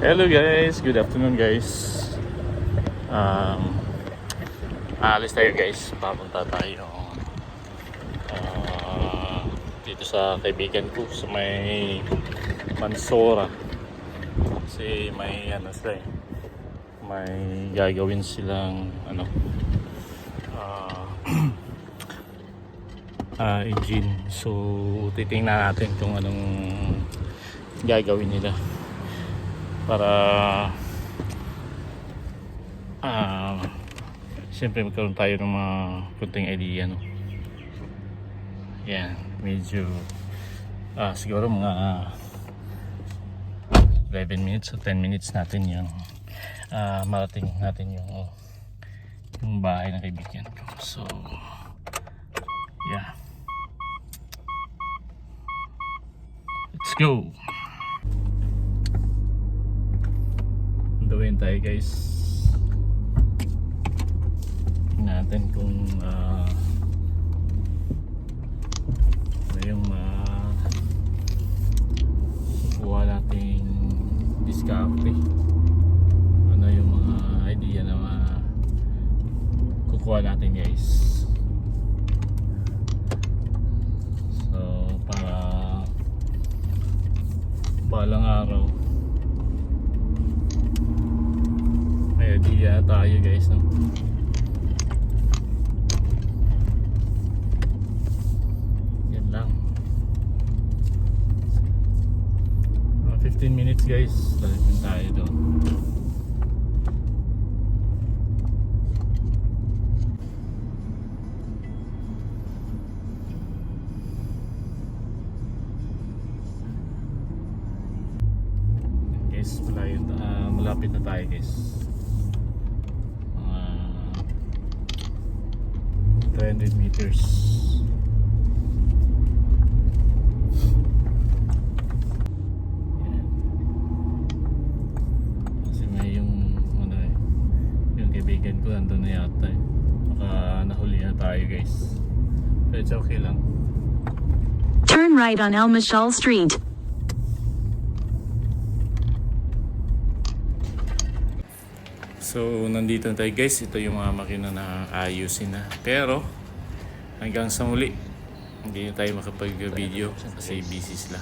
Hello guys, good afternoon guys. Aalis tayo guys, papunta tayo dito sa kaibigan ko sa may Mansora. Kasi may ano sila may gagawin silang engine. So titingnan natin kung anong gagawin nila para siyempre magkaroon tayo ng mga kunting idea, no? Yan, medyo siguro mga 11 minutes o 10 minutes natin yung marating natin yung bahay ng kaibigan ko. So yeah, let's go. Gawin tayo guys. Tingnan natin kung ano yung kukuha nating diskarte, ano yung mga idea na kukuha natin guys. So para balang araw may idea tayo guys, no? Yan lang. 15 minutes guys, dalhin tayo doon. Guys, malapit na tayo guys. 300 meters. Yan. Kasi may yung kaibigan ko nandun na yata eh. Baka nahuli na tayo guys. Pero it's okay lang. Turn right on El Michal Street. So nandito na tayo guys. Ito yung mga makina na ayusin na. Pero hanggang sa muli hindi na tayo makapag-video kasi busy sila.